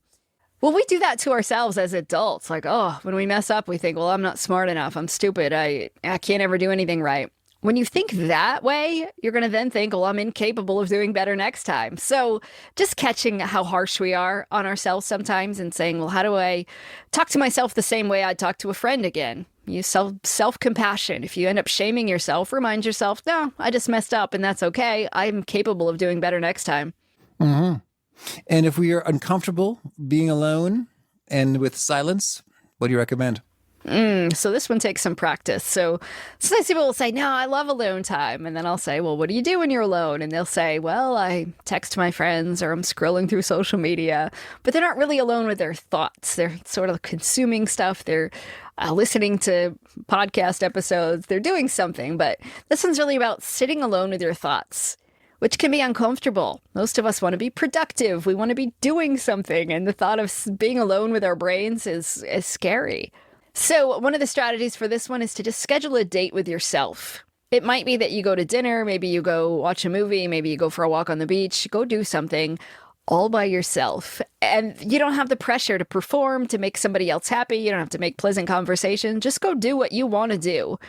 Well, we do that to ourselves as adults. Like, oh, when we mess up, we think, well, I'm not smart enough. I'm stupid. I can't ever do anything right. When you think that way, you're going to then think, well, I'm incapable of doing better next time. So just catching how harsh we are on ourselves sometimes and saying, well, how do I talk to myself the same way I'd talk to a friend again? Use self-compassion. If you end up shaming yourself, remind yourself, no, I just messed up and that's okay. I'm capable of doing better next time. Mm-hmm. And if we are uncomfortable being alone and with silence, what do you recommend? So this one takes some practice. So sometimes people will say, no, I love alone time. And then I'll say, well, what do you do when you're alone? And they'll say, well, I text my friends or I'm scrolling through social media. But they're not really alone with their thoughts. They're sort of consuming stuff. They're listening to podcast episodes. They're doing something. But this one's really about sitting alone with your thoughts, which can be uncomfortable. Most of us want to be productive. We want to be doing something. And the thought of being alone with our brains is scary. So one of the strategies for this one is to just schedule a date with yourself. It might be that you go to dinner, maybe you go watch a movie, maybe you go for a walk on the beach, go do something all by yourself. And you don't have the pressure to perform, to make somebody else happy. You don't have to make pleasant conversation. Just go do what you want to do.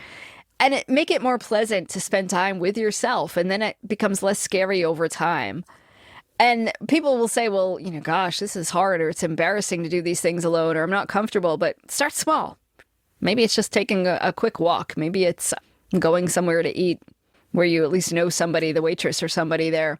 And make it more pleasant to spend time with yourself. And then it becomes less scary over time. And people will say, well, gosh, this is hard, or it's embarrassing to do these things alone, or I'm not comfortable, but start small. Maybe it's just taking a quick walk. Maybe it's going somewhere to eat. where you at least know somebody, the waitress or somebody there.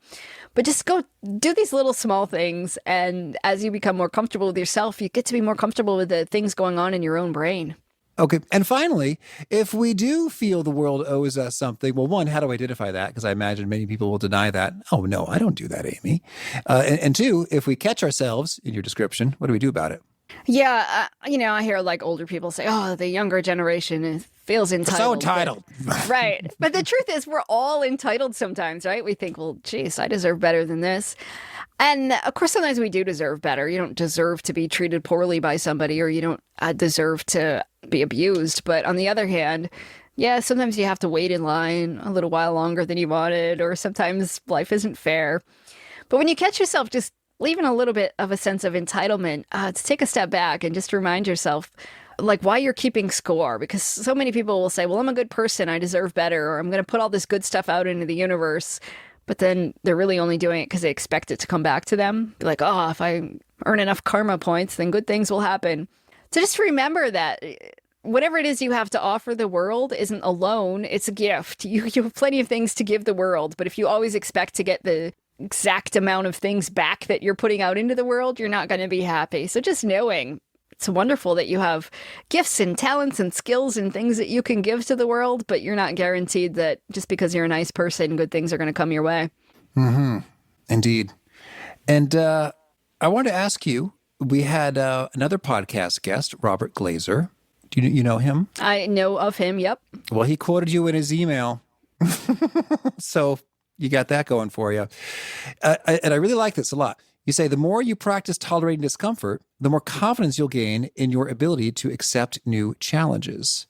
But just go do these little small things. And as you become more comfortable with yourself, you get to be more comfortable with the things going on in your own brain. Okay. And finally, if we do feel the world owes us something, well, one, how do I identify that? Because I imagine many people will deny that. Oh, no, I don't do that, Amy. And two, if we catch ourselves in your description, what do we do about it? Yeah, I hear like older people say, "Oh, the younger generation feels entitled." So entitled. Right. But the truth is we're all entitled sometimes, right? We think, well, geez, I deserve better than this. And of course, sometimes we do deserve better. You don't deserve to be treated poorly by somebody, or you don't deserve to be abused. But on the other hand, yeah, sometimes you have to wait in line a little while longer than you wanted, or sometimes life isn't fair. But when you catch yourself just leaving a little bit of a sense of entitlement, to take a step back and just remind yourself like why you're keeping score. Because so many people will say, well, I'm a good person, I deserve better, or I'm going to put all this good stuff out into the universe. But then they're really only doing it because they expect it to come back to them. Be like, oh, if I earn enough karma points, then good things will happen. So just remember that whatever it is you have to offer the world isn't alone. It's a gift. You have plenty of things to give the world. But if you always expect to get the exact amount of things back that you're putting out into the world, you're not going to be happy. So just knowing it's wonderful that you have gifts and talents and skills and things that you can give to the world, but you're not guaranteed that just because you're a nice person, good things are going to come your way. Mm-hmm. Indeed. And I wanted to ask you, we had another podcast guest, Robert Glazer. Do you know him? I know of him, yep. Well, he quoted you in his email. So you got that going for you. And I really like this a lot. You say, the more you practice tolerating discomfort, the more confidence you'll gain in your ability to accept new challenges.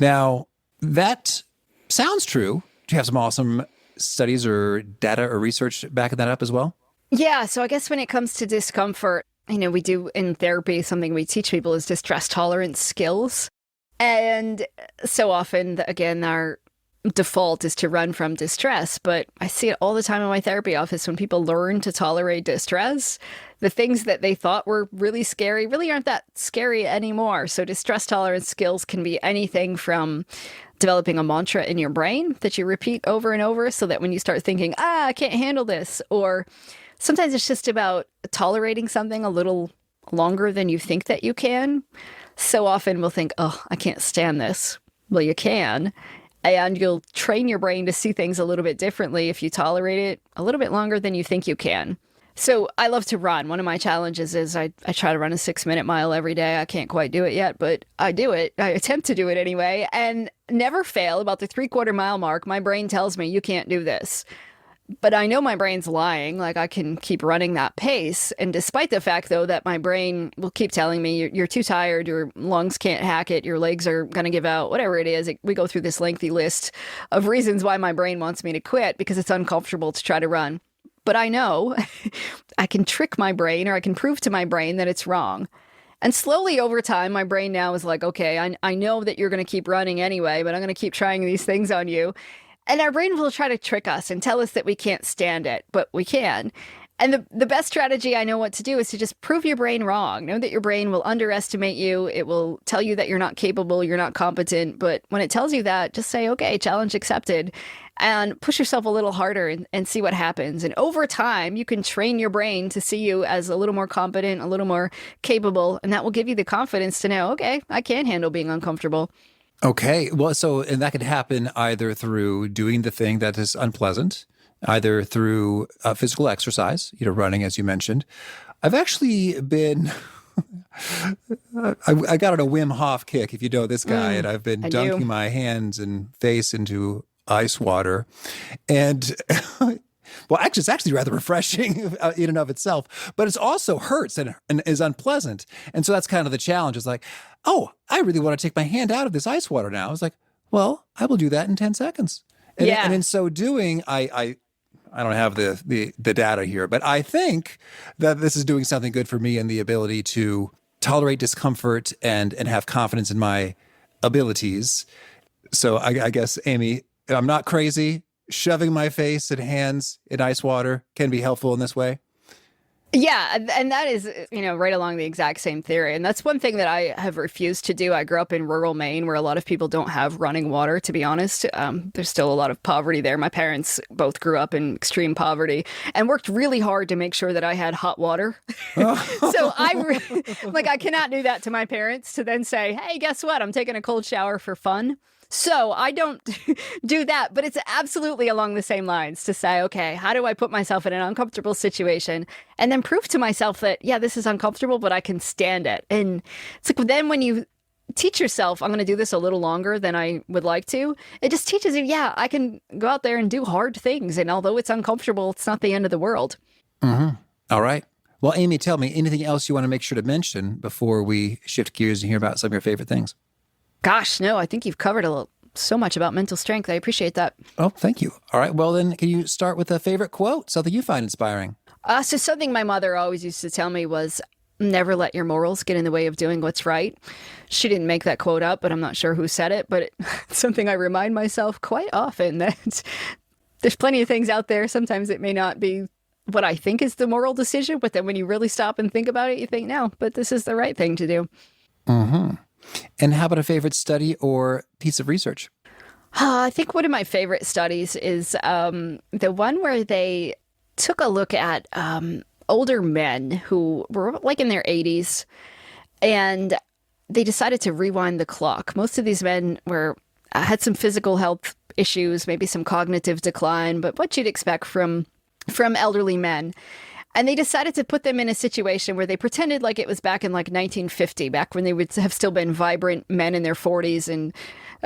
Now, that sounds true. Do you have some awesome studies or data or research backing that up as well? Yeah, so I guess when it comes to discomfort, we do in therapy, something we teach people is distress tolerance skills. And so often, again, our default is to run from distress, but I see it all the time in my therapy office. When people learn to tolerate distress, the things that they thought were really scary really aren't that scary anymore. So distress tolerance skills can be anything from developing a mantra in your brain that you repeat over and over so that when you start thinking, I can't handle this, or sometimes it's just about tolerating something a little longer than you think that you can. So often we'll think, oh, I can't stand this. Well, you can. And you'll train your brain to see things a little bit differently if you tolerate it a little bit longer than you think you can. So I love to run. One of my challenges is I try to run a 6-minute mile every day. I can't quite do it yet, but I do it. I attempt to do it anyway, and never fail. About the 3/4 mile mark, my brain tells me you can't do this. But I know my brain's lying. Like, I can keep running that pace. And despite the fact, though, that my brain will keep telling me you're too tired, your lungs can't hack it, your legs are going to give out, whatever it is. We go through this lengthy list of reasons why my brain wants me to quit because it's uncomfortable to try to run. But I know I can trick my brain, or I can prove to my brain that it's wrong. And slowly over time, my brain now is like, okay, I know that you're going to keep running anyway, but I'm going to keep trying these things on you. And our brain will try to trick us and tell us that we can't stand it, but we can. And the best strategy I know what to do is to just prove your brain wrong. Know that your brain will underestimate you. It will tell you that you're not capable, you're not competent. But when it tells you that, just say, okay, challenge accepted, and push yourself a little harder and see what happens. And over time, you can train your brain to see you as a little more competent, a little more capable. And that will give you the confidence to know, okay, I can handle being uncomfortable. Okay. Well, and that could happen either through doing the thing that is unpleasant, either through physical exercise, running, as you mentioned. I've actually been, I got on a Wim Hof kick, if you know this guy, and I've been dunking my hands and face into ice water. And well, actually, it's actually rather refreshing in and of itself, but it also hurts and is unpleasant. And so that's kind of the challenge. It's like, oh, I really want to take my hand out of this ice water now. I was like, well, I will do that in 10 seconds. And in so doing, I don't have the data here, but I think that this is doing something good for me and the ability to tolerate discomfort and have confidence in my abilities. So I guess, Amy, I'm not crazy. Shoving my face and hands in ice water can be helpful in this way. Yeah, and that is, right along the exact same theory. And that's one thing that I have refused to do. I grew up in rural Maine where a lot of people don't have running water, to be honest. There's still a lot of poverty there. My parents both grew up in extreme poverty and worked really hard to make sure that I had hot water. So I cannot do that to my parents to then say, hey, guess what? I'm taking a cold shower for fun. So I don't do that, but it's absolutely along the same lines to say, okay, how do I put myself in an uncomfortable situation and then prove to myself that, yeah, this is uncomfortable, but I can stand it. And it's like then when you teach yourself, I'm going to do this a little longer than I would like to, it just teaches you, yeah, I can go out there and do hard things. And although it's uncomfortable, it's not the end of the world. Mm-hmm. All right. Well, Amy, tell me anything else you want to make sure to mention before we shift gears and hear about some of your favorite things? Gosh, no, I think you've covered so much about mental strength. I appreciate that. Oh, thank you. All right. Well, then can you start with a favorite quote, something you find inspiring? So something my mother always used to tell me was, never let your morals get in the way of doing what's right. She didn't make that quote up, but I'm not sure who said it. But it's something I remind myself quite often that there's plenty of things out there. Sometimes it may not be what I think is the moral decision, but then when you really stop and think about it, you think, no, but this is the right thing to do. Mm-hmm. And how about a favorite study or piece of research? I think one of my favorite studies is the one where they took a look at older men who were like in their 80s, and they decided to rewind the clock. Most of these men had some physical health issues, maybe some cognitive decline, but what you'd expect from elderly men. And they decided to put them in a situation where they pretended like it was back in like 1950, back when they would have still been vibrant men in their 40s and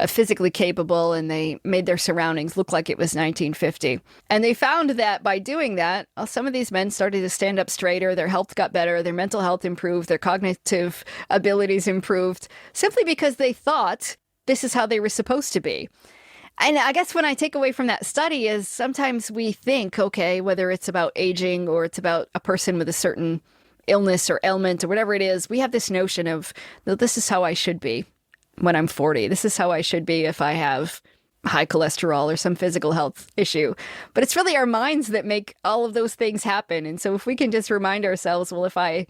physically capable, and they made their surroundings look like it was 1950. And they found that by doing that, some of these men started to stand up straighter, their health got better, their mental health improved, their cognitive abilities improved, simply because they thought this is how they were supposed to be. And I guess when I take away from that study is sometimes we think, okay, whether it's about aging or it's about a person with a certain illness or ailment or whatever it is, we have this notion of, no, this is how I should be when I'm 40. This is how I should be if I have high cholesterol or some physical health issue. But it's really our minds that make all of those things happen. And so if we can just remind ourselves, well, if I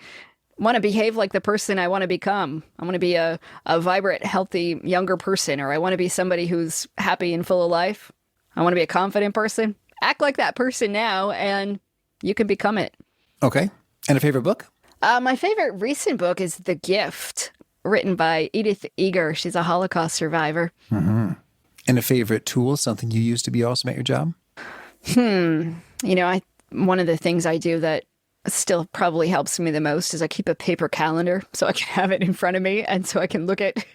want to behave like the person I want to become, I want to be a vibrant, healthy, younger person, or I want to be somebody who's happy and full of life. I want to be a confident person. Act like that person now, and you can become it. Okay. And a favorite book? My favorite recent book is The Gift, written by Edith Eger. She's a Holocaust survivor. Mm-hmm. And a favorite tool, something you use to be awesome at your job? One of the things I do that still probably helps me the most is I keep a paper calendar so I can have it in front of me, and so I can look at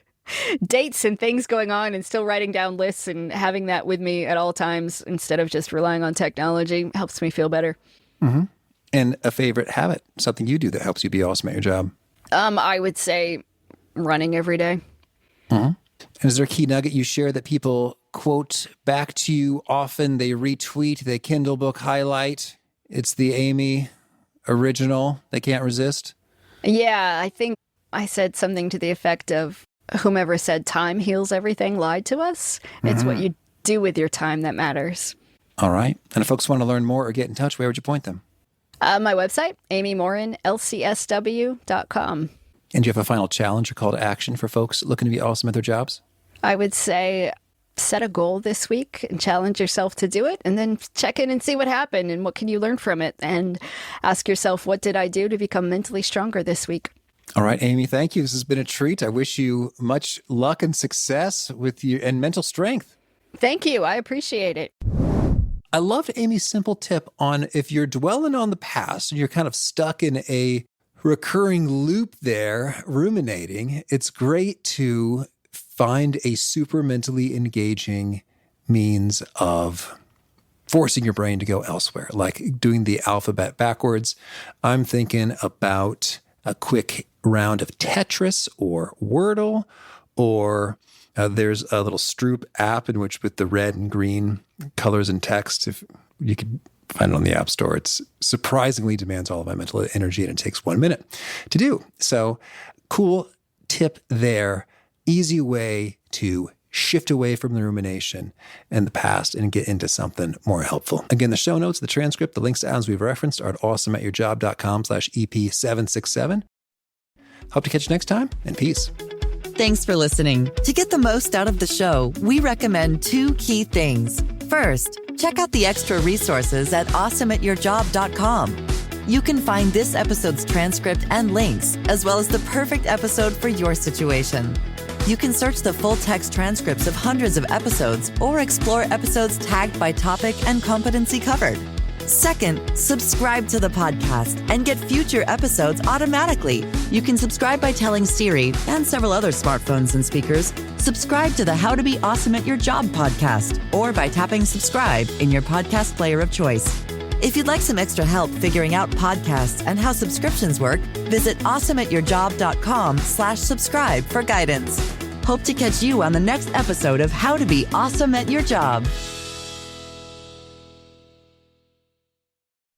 dates and things going on and still writing down lists, and having that with me at all times instead of just relying on technology helps me feel better. Mm-hmm. And a favorite habit, something you do that helps you be awesome at your job? I would say running every day. Mm-hmm. And is there a key nugget you share that people quote back to you often? They retweet, they Kindle book highlight. It's the Amy original they can't resist? Yeah, I think I said something to the effect of, whomever said time heals everything lied to us. It's what you do with your time that matters. All right. And if folks want to learn more or get in touch, where would you point them? My website, amymorinlcsw.com. And do you have a final challenge or call to action for folks looking to be awesome at their jobs? I would say set a goal this week and challenge yourself to do it, and then check in and see what happened and what can you learn from it, and ask yourself, what did I do to become mentally stronger this week? All right, Amy, thank you. This has been a treat. I wish you much luck and success with you and mental strength. Thank you. I appreciate it. I loved Amy's simple tip on if you're dwelling on the past and you're kind of stuck in a recurring loop there, ruminating, it's great to find a super mentally engaging means of forcing your brain to go elsewhere, like doing the alphabet backwards. I'm thinking about a quick round of Tetris or Wordle, or there's a little Stroop app in which with the red and green colors and text, if you could find it on the App Store, it's surprisingly demands all of my mental energy and it takes 1 minute to do. So cool tip there. Easy way to shift away from the rumination and the past and get into something more helpful. Again, the show notes, the transcript, the links to items we've referenced are at awesomeatyourjob.com/EP767. Hope to catch you next time, and peace. Thanks for listening. To get the most out of the show, we recommend 2 key things. First, check out the extra resources at awesomeatyourjob.com. You can find this episode's transcript and links, as well as the perfect episode for your situation. You can search the full-text transcripts of hundreds of episodes or explore episodes tagged by topic and competency covered. Second, subscribe to the podcast and get future episodes automatically. You can subscribe by telling Siri and several other smartphones and speakers, subscribe to the How to Be Awesome at Your Job podcast, or by tapping subscribe in your podcast player of choice. If you'd like some extra help figuring out podcasts and how subscriptions work, visit awesomeatyourjob.com/subscribe for guidance. Hope to catch you on the next episode of How to Be Awesome at Your Job.